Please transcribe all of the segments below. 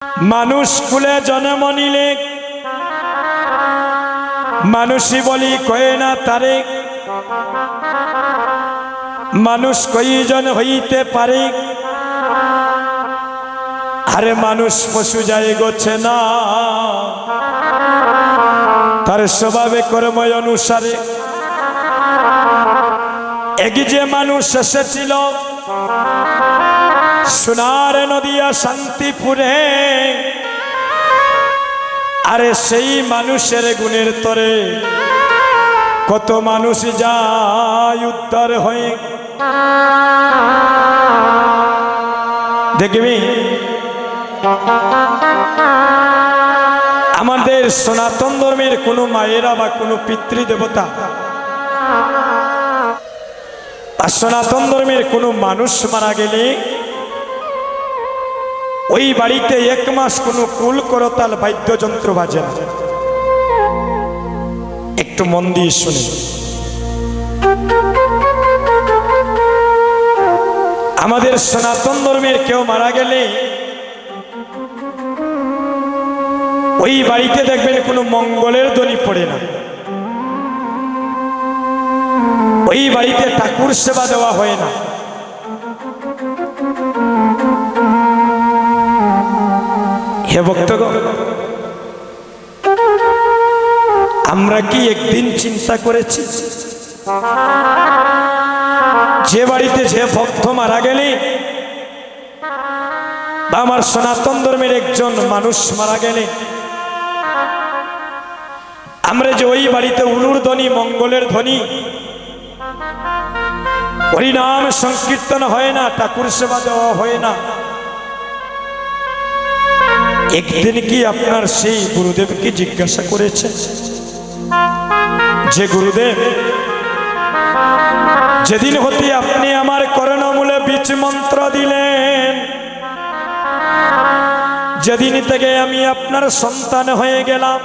মানুষ কুলে জন্ম নিলে মানুষই বলি কয়ে না তারে। মানুষ কয়জন হইতে পারে, আরে মানুষ পশু যায় গোছে না, তার স্বভাবে কর্ম অনুসারে। এক যে মানুষ এসেছিল সোনার নদিয়া শান্তিপুরে, আরে সেই মানুষের গুণের তরে কত মানুষ যায় উদ্ধার হয়ে। দেখবি আমাদের সনাতন ধর্মের কোনো মায়েরা বা কোনো পিতৃদেবতা আর সনাতন ধর্মের কোনো মানুষ মারা গেলে ওই বাড়িতে এক মাস কোনো কুল করতাল বাদ্যযন্ত্র বাজে না। একটু মন দিয়ে শুনে, আমাদের সনাতন ধর্মের কেউ মারা গেলে ওই বাড়িতে দেখবেন কোনো মঙ্গলের ধ্বনি পড়ে না, ওই বাড়িতে ঠাকুর সেবা দেওয়া হয় না। হে ভক্তগণ, আমরা কি একদিন চিন্তা করেছি যে বাড়িতে যে ভক্ত মারা গেলে বা আমার সনাতন ধর্মের একজন মানুষ মারা গেলে আমরা যে ওই বাড়িতে উলুর ধ্বনি, মঙ্গলের ধ্বনি, হরিনাম সংকীর্তন হয় না, ঠাকুর সেবা দেওয়া হয় না, একদিন কি আপনার সেই গুরুদেবকে জিজ্ঞাসা করেছে যে গুরুদেব, যেদিন হতে আপনি আমার করণমূলে বীজ মন্ত্র দিলেন, যেদিন থেকে আমি আপনার সন্তান হয়ে গেলাম,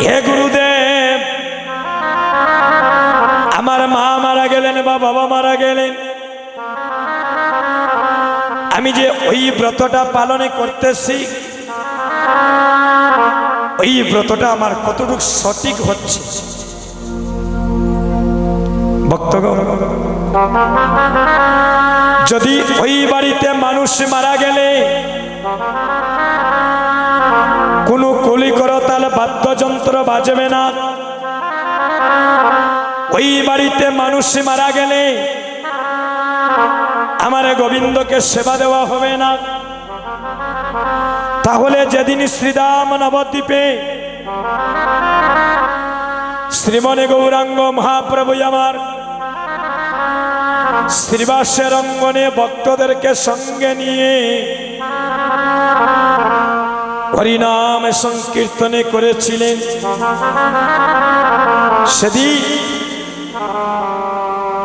হে গুরুদেব, আমার মা মারা গেলেন বা বাবা মারা গেলেন, আমি যে ওই ব্রতটা পালন করতেছি, ওই ব্রতটা আমার কতটুকু সঠিক হচ্ছে? ভক্তগণ, যদি ওই বাড়িতে মানুষ মারা গেলে কোনো কলি করতাল বাদ্যযন্ত্র বাজবে না, ওই বাড়িতে মানুষ মারা গেলে আমার গোবিন্দকে সেবা দেওয়া হবে না, তাহলে যেদিন শ্রীরাম নবদ্বীপে শ্রীমনে গৌরাঙ্গ মহাপ্রভু আমার শ্রীবাসের অঙ্গনে ভক্তদেরকে সঙ্গে নিয়ে হরিনাম সংকীর্তনে করেছিলেন, সেদিন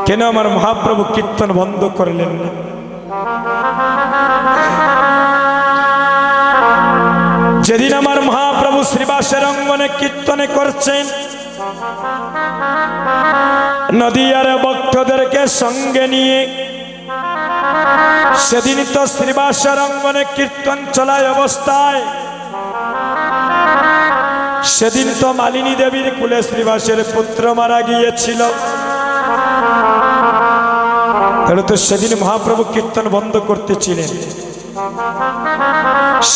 কেন আমার মহাপ্রভু কীর্তন বন্ধ করলেন না? যেদিন আমার মহাপ্রভু শ্রীবাসের অঙ্গনে কীর্তনে করছেন, নদিয়ার ভক্তদেরকে সঙ্গে নিয়ে, সেদিন তো শ্রীবাসের অঙ্গনে কীর্তন চলায় অবস্থায়, সেদিন তো মালিনী দেবীর কুলে শ্রীবাসের পুত্র মারা গিয়েছিল, তাহলে তো সেদিন মহাপ্রভু কীর্তন বন্ধ করতেছিলেন,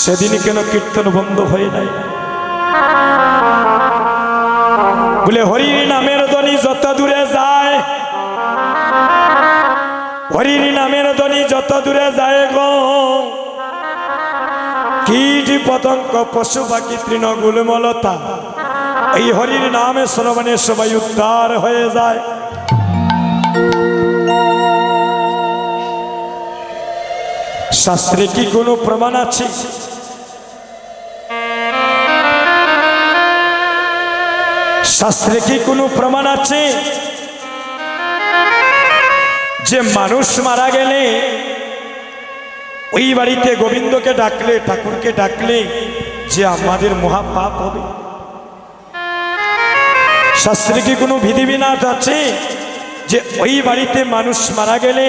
সেদিন কেন কীর্তন বন্ধ হয় নাই? বলে হরির নামের ধ্বনি যত দূরে যায়, হরির নামের ধ্বনি যত দূরে যায় গো, কীট পতঙ্গ পশু পাখি তৃণগুলমলতা এই হরির নামে শ্রবণে সবাই উদ্ধার হয়ে যায়। শাস্ত্রে কি কোনো প্রমাণ আছে? শাস্ত্রে কি কোনো প্রমাণ আছে যে মানুষ মারা গেলে ওই বাড়িতে গোবিন্দকে ডাকলে, ঠাকুরকে ডাকলে যে আমাদের মহাপাপ হবে? শাস্ত্রে কি কোনো বিধিবিধান আছে যে ওই বাড়িতে মানুষ মারা গেলে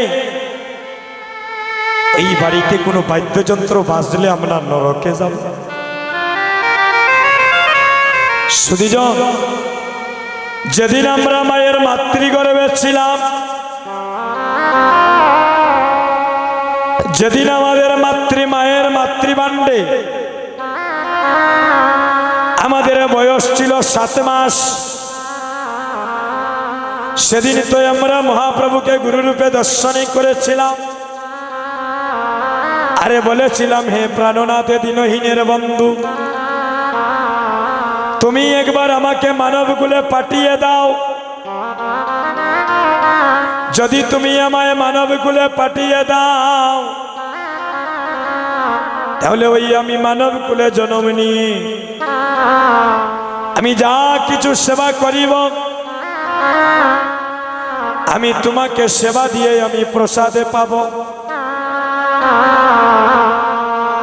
এই বাড়িতে কোনো বাদ্যযন্ত্র বাজলে আমরা নরকে যাব। সুধীজন, যেদিন আমরা মায়ের মাতৃগর্ভে ছিলাম, যেদিন আমাদের মায়ের মাতৃভাণ্ডে আমাদের বয়স ছিল 7 মাস, সেদিন তো আমরা মহাপ্রভুকে গুরুরূপে দর্শন করেছিলাম। আরে বলেছিলাম, হে প্রাণনাথ দীনহীনের বন্ধু, তুমি একবার আমাকে মানবকুলে পাঠিয়ে দাও। যদি তুমি আমায় মানবকুলে পাঠিয়ে দাও, তাহলে ওই আমি মানবকুলে জন্ম নিয়ে আমি যা কিছু সেবা করিব, আমি তোমাকে সেবা দিয়ে আমি প্রসাদে পাব।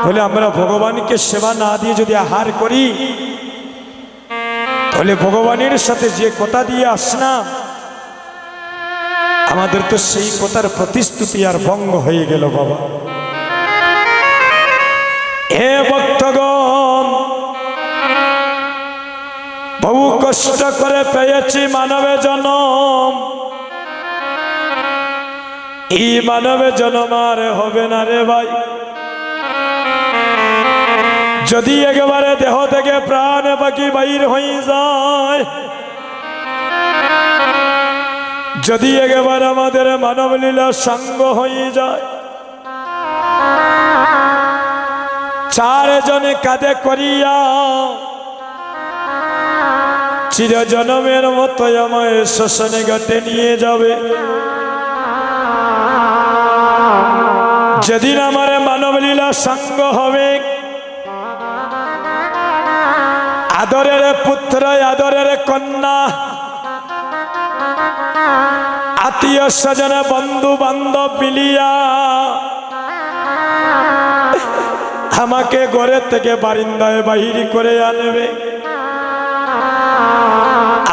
বলে আমরা ভগবানকে সেবা না দিয়ে যদি আহার করি, তাহলে ভগবানের সাথে যে কথা দিয়ে আসলাম, আমাদের তো সেই কথার প্রতিশ্রুতি আর ভঙ্গ হয়ে গেল বাবা। হে ভক্তগণ, বহু কষ্ট করে পেয়েছি মানবে জনম, এই মানবে জনম আর হবে না রে ভাই। যদি একেবারে দেহ থেকে প্রাণ বাকি বাইর হয়ে যায়, যদি একেবারে আমাদের মানব লীলা সঙ্গ হয়ে যায়, 4 জনে কাঁধে করিয়া চিরজনমের মতো আমায় শ্মশানে ঘাটে নিয়ে যাবে। যেদিন আমার মানব লীলা সঙ্গ হবে, আদরের পুত্র আদরের কন্যা, আত্মীয় স্বজন বন্ধু বান্ধব মিলিয়া আমাকে ঘরের থেকে বারিন্দায় বাহির করে আনবে।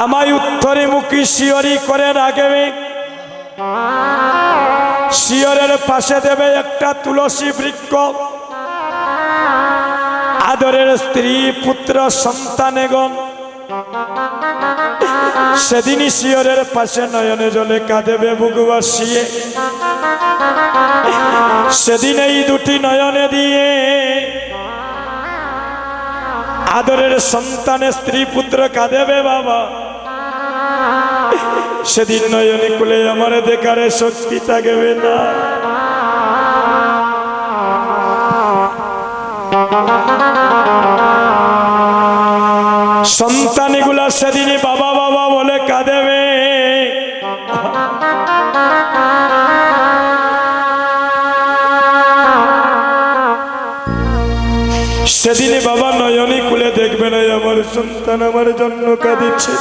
আমায় উত্তরে মুখী শিয়রি করে রাখবে। শিয়রের পাশে দেবে একটা তুলসী বৃক্ষ। আদরের স্ত্রী পুত্র সন্তানেগণ সেদিনই শিয়রের পাশে নয়নে জলে কাঁদেবে বুক বাসিয়ে। সেদিন এই দুটি নয়নে দিয়ে আদরের সন্তানের স্ত্রী পুত্র কাঁদেবে বাবা। সেদিন নয়নে কুলে আমার দেখারে শক্তি থাকবে না। সন্তানগুলা সেদিনই বাবা বাবা বলে কাঁদেবে। সেদিনই বাবা নয়নী কুলে দেখবে না আমার সন্তান আমার জন্য কাঁদিছে।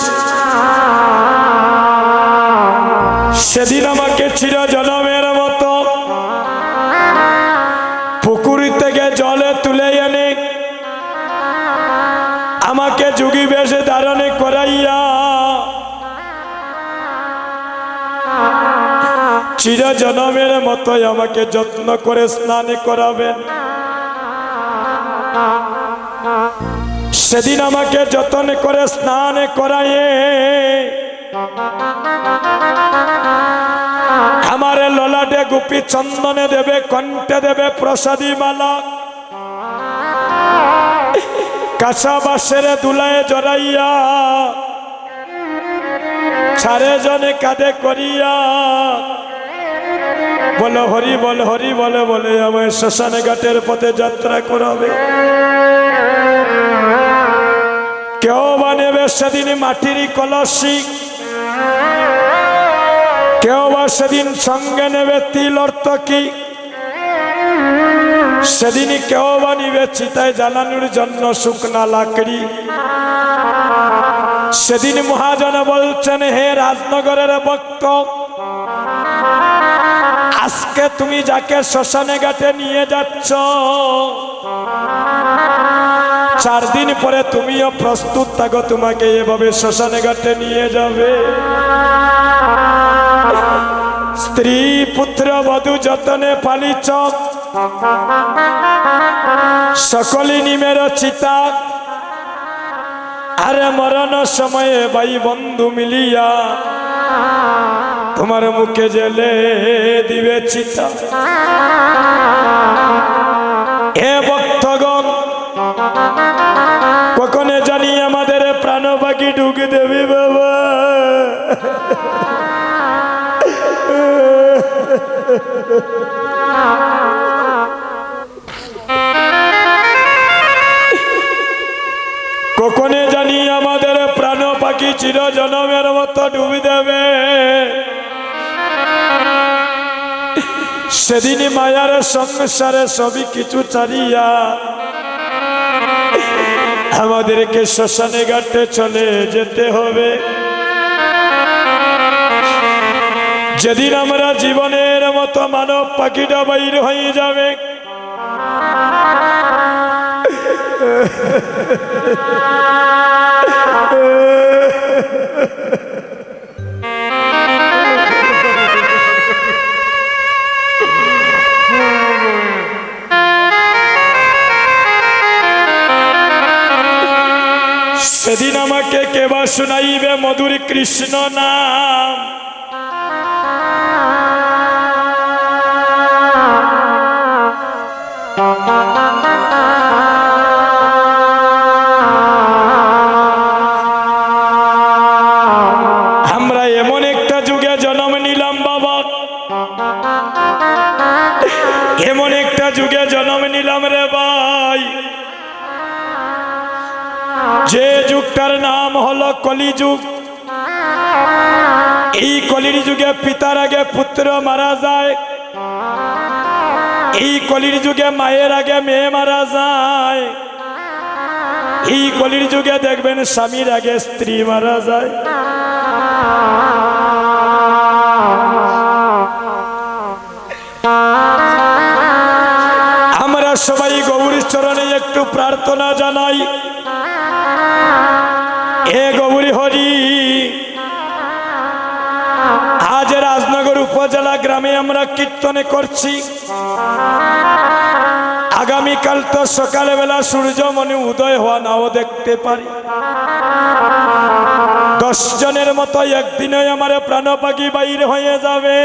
সেদিন আমাকে চিরজনমের মতো পুকুর থেকে জলে তুলে এনে আমাকে যোগী বেশে ধারণ করাইয়া চিরজনমের মতো আমাকে যত্ন করে স্নান করাবেন। সেদিন আমাকে যত্ন করে স্নান করাইয়ে আমার ললাটে গোপী চন্দনে দেবে, কণ্ঠে দেবে প্রসাদী মালা। কাঁচা বাঁশের দুলায় জড়াইয়া 4 জনে কাঁধে করিয়া বলো হরি বল হরি বলে বলে আমায় শ্মশানে ঘাটের পথে যাত্রা করাবে। কেউ বা নেবে সেদিন মাটির কলসি, কেউ বা সেদিন সঙ্গে নেবে তিল অর্থকি, সেদিন কেউ বা নিবে চিতায় জ্বালানোর জন্য শুকনা লাকড়ি। সেদিন মহাজন বলছেন, হে রাজনগরের ভক্ত, আজকে তুমি যাকে শ্মশানে ঘাটে নিয়ে যাচ্ছ, 4 দিন পরে তুমিও প্রস্তুত থাকো, তোমাকে এভাবে শ্মশানে ঘাটে নিয়ে যাবে। স্ত্রী পুত্র বধূ যতনে পালিছ সকলি নিমের চিতা আরে মরণ সময়ে ভাই বন্ধু মিলিয়া তোমার মুখে জেলে দিবে চিতা। এ ভক্তগণ কখনো জানি আমাদের প্রাণ পাখি ঢুকে দেবে বাবা। কখনো জানি আমাদের প্রাণ পাখি চির জনমের মতো ডুবে দেবে। সেদিন মায়ার সংসারে সবই কিছু ছাড়িয়া আমাদেরকে শ্মশানে ঘাটে চলে যেতে হবে। যেদিন আমরা জীবনের মতো মানব পাখিটা বাইর হয়ে যাবে, সেদিন আমাকে কেবা শুনাইবে মধুর কৃষ্ণ নাম। আমরা এমন একটা যুগে জন্ম নিলাম বাবা, এমন একটা যুগে জন্ম নিলাম রে ভাই, যে যুগটার নাম হলো কলিযুগ। এই কলির যুগে পিতার আগে পুত্র মারা যায়, এই কলির যুগে মায়ের আগে মেয়ে মারা যায়, এই কলির যুগে দেখবেন স্বামীর আগে স্ত্রী মারা যায়। আমরা সবাই গৌরীর চরণে একটু প্রার্থনা জানাই। এ গৌরী হরি, আজ রাজনগর উপজেলা গ্রামে আমরা কীর্তনে করছি। আগামীকাল তো সকালবেলা সূর্য মনে উদয় হওয়া নাও দেখতে পারি। 10 জনের মতো একদিনে আমার প্রাণ পাখি বাইরে হয়ে যাবে।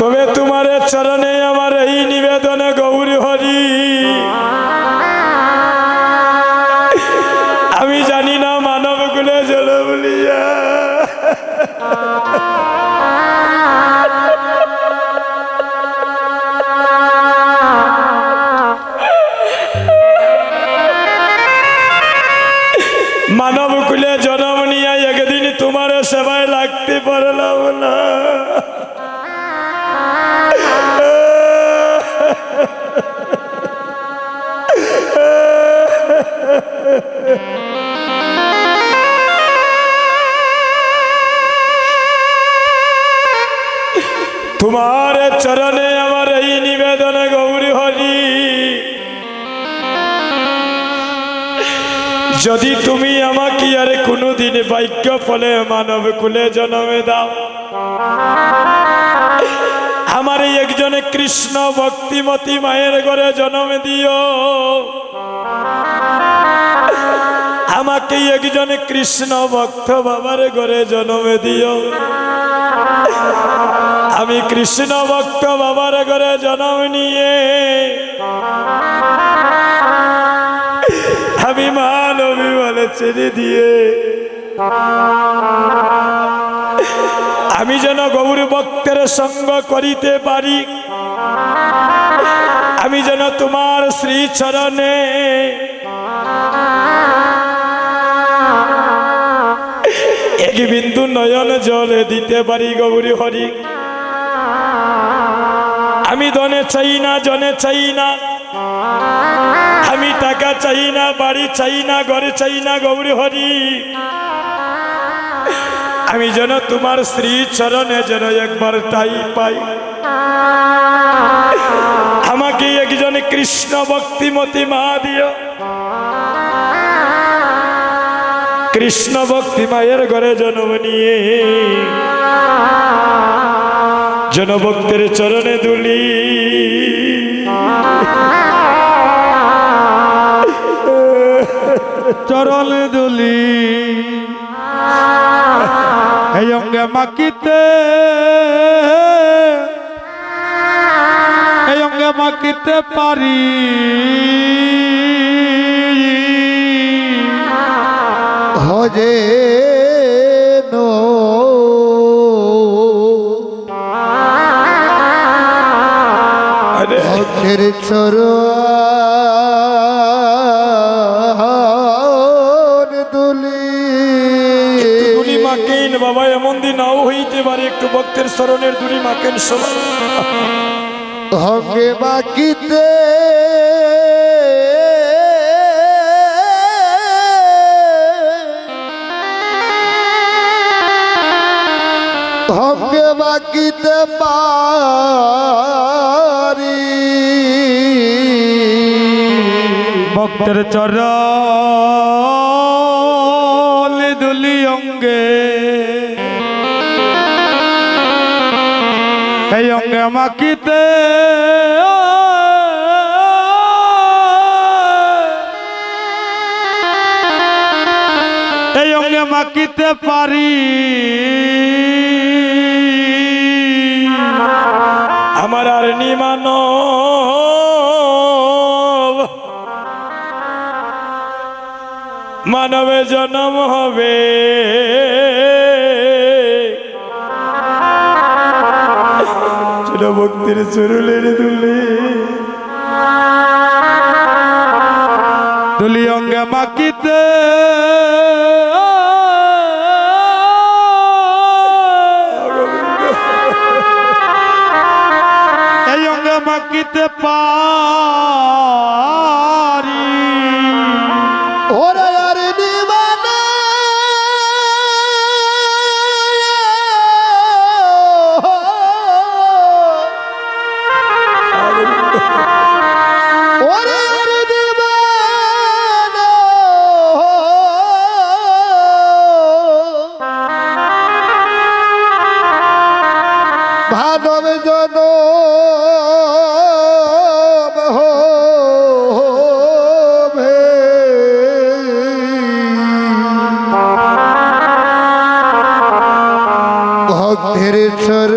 তবে তোমার চরণে আমার এই নিবেদন গৌরী হরি, আমি জানি না মানব গুলে জল বলিয়া মানব কুলে জন্ম নিয়ে একদিন তোমার সেবায় লাগতে পারলাম না। তোমার চরণে আমার এই নিবেদন গৌরী হরি, যদি তুমি আমাকে আর কোনোদিন ভাগ্য ফলে মানব কুলে জন্মে দাও, আমার একজন কৃষ্ণ ভক্তিমতী মায়ের ঘরে জন্ম দিও। আমাকে একজন কৃষ্ণ ভক্ত বাবার ঘরে জন্ম দিও। আমি কৃষ্ণ ভক্ত বাবার ঘরে জন্ম নিয়ে আমি মানবী বলে ছেড়ে দিয়ে আমি যেন গৌর ভক্তের সঙ্গ করিতে পারি। আমি যেন তোমার শ্রী চরণে এক বিন্দু নয়ন জল দিতে পারি গৌরী হরি। আমি ধনে চাই না, জনে চাই না, আমি টাকা চাই না, বাড়ি চাই না, ঘরে চাই না গৌরী হরি। আমি যেন তোমার শ্রী চরণে যেন একবার ঠাই পাই। আমাকে একজন কৃষ্ণ ভক্তিমতী মা দিও। কৃষ্ণ ভক্তি মায়ের ঘরে জন্ম নিয়ে জনভক্তের চরণে দুলি চরণে দুলি এই অঙ্গে মাকিতে এই অঙ্গে মাকিতে পারি হজে ভক্তের চরণ দুলি দুলি মাকেন বাবা, এমন দিন নাও হইতে পারে, একটু ভক্তের চরণের দুলি মাকেন সবাই। হঙ্গে মাকিতে হঙ্গে মাকিতে পারি ভক্তের চরণ দুলি অঙ্গে এই অঙ্গে মাকিতে এই অঙ্গে মাকিতে পারি আমার আর নিমান মানবে জন্ম হবে, ছোট ভক্তির চরণের দুলি দুলি অঙ্গে মাকিতে এই অঙ্গে মাকিতে পারি ওরে আর নিবানা ওরে আর নিবানা ভানব জন ভক্তের চরণ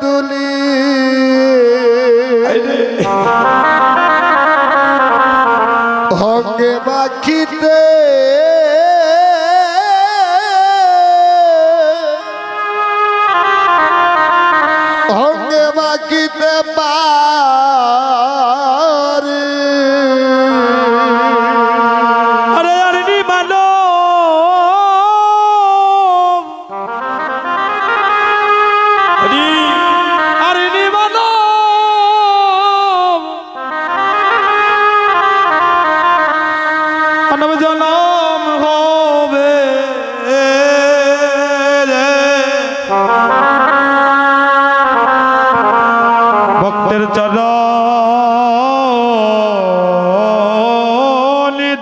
দুলি হঙ্গে মাখিতে হঙ্গে মাখিতে পারি আরে আরে নিমানো আরে নিমানো মানব জনম হবে রে ভক্তের চরণ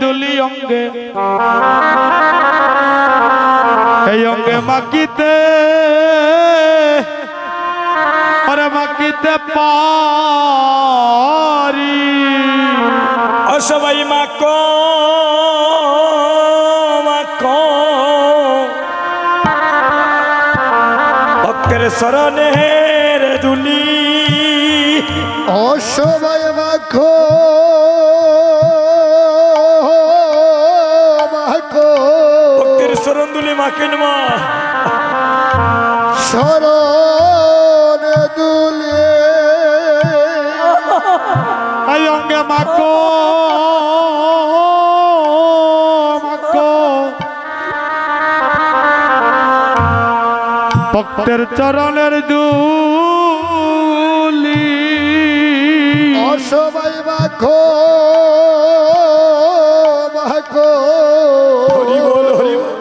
দুলি অঙ্গে এই অঙ্গে মাকিতে আরে মাকিতে পারি সবাই মাকো মাকো ভক্তের চরণের দুলি অসবাই মাখো মাখো ভক্তের চরণ দুলি মাকেন মা শরণ দুলে এই অঙ্গে মাকো মাকো ভক্তের চরণের দুলি অসবাই মাখো মাখো হরি বল হরি বল।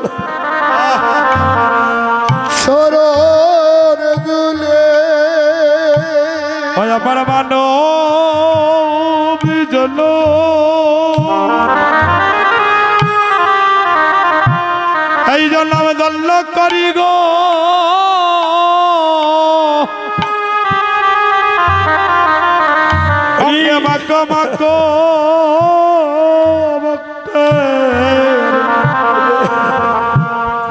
ওই আমার মানব জন এই জন্য আমি দণ্ড করি গো অঙ্গে মাকো মাকো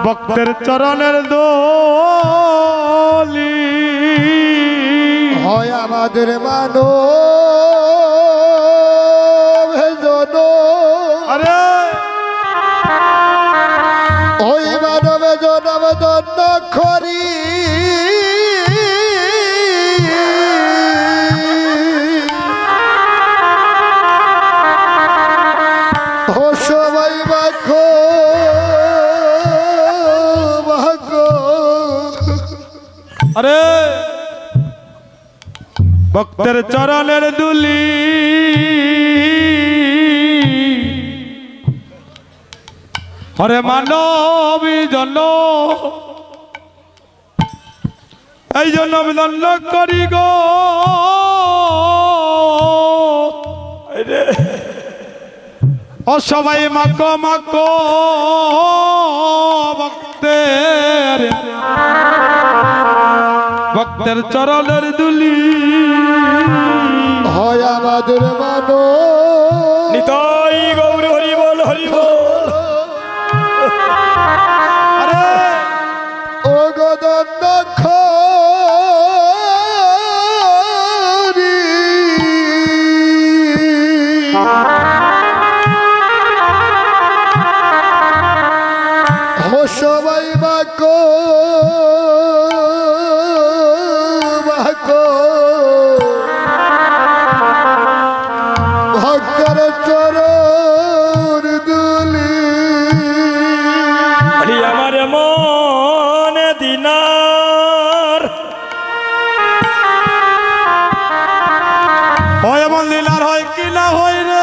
ভক্তের চরণের দোলি হয় আমাদের মানো ভেজন আরে ওই মানবে জনম দণ্ড করি ও সবাই মাখো মাখো আরে ভক্তের চরণের দুলি হরে মানবী জন এই জন্য আমি দণ্ড করি গো ও সবাই মাকো মাকো ভক্তের চরণের দুলি হয় আমাদের মানো নিতাই গৌর হরি বল হরি বল। আরে ও গো দণ্ড করি ও সবাই মাকো মাকো ভক্তের চরণ দুলি বলি আমার মন দিনার হয় এমন দিনার হয় কি না হয় রে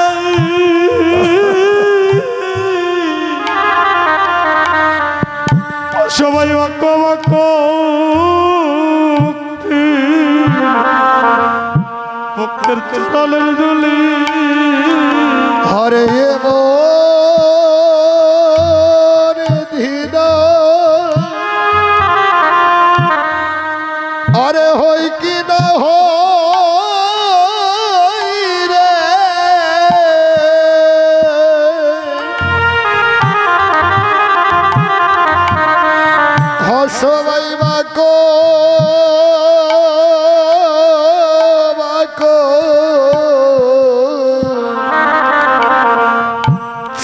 সবাই মাকো মাকো ভক্তের চরণের দুলি হরে মন ধীর আরে হই কি না হই রে সবাই মাকো মাকো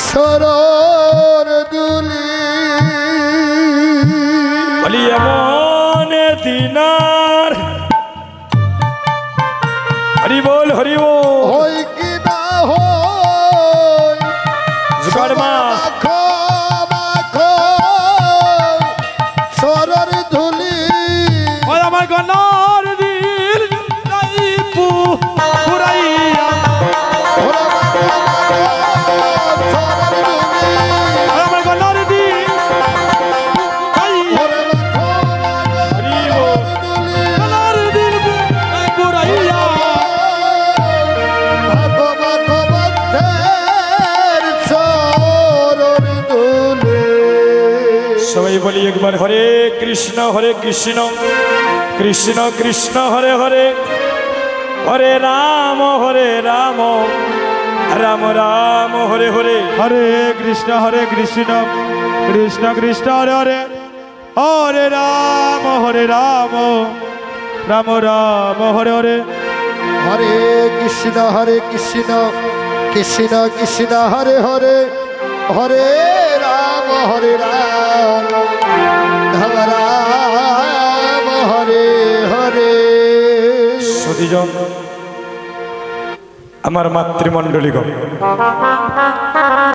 শরণ দুলি বলি এমন দিনার হরি বল হরি বল। হই কি না হই জোগাড় মা মাখো মাখো শরণ ধুলি ওই আমার গনার দিল পুরাইয়া ওরে মাখো মাখো শরণ ধুলি ওই আমার গনার দিল ওরে মাখো মাখো হরি বল। ধুলি গনার দিল পুরাইয়া মাখো মাখো ভক্তের চরণ ধুলি সবাই বলি একবার হরে কৃষ্ণ কৃষ্ণ কৃষ্ণ হরে হরে হরে রাম রাম রাম হরে হরে। হরে কৃষ্ণ কৃষ্ণ কৃষ্ণ হরে হরে হরে রাম রাম রাম হরে হরে হরে কৃষ্ণ কৃষ্ণ কৃষ্ণ হরে হরে হরে রাম রাম রাম হরে হরে সতীজন আমার মাতৃমণ্ডলীগণ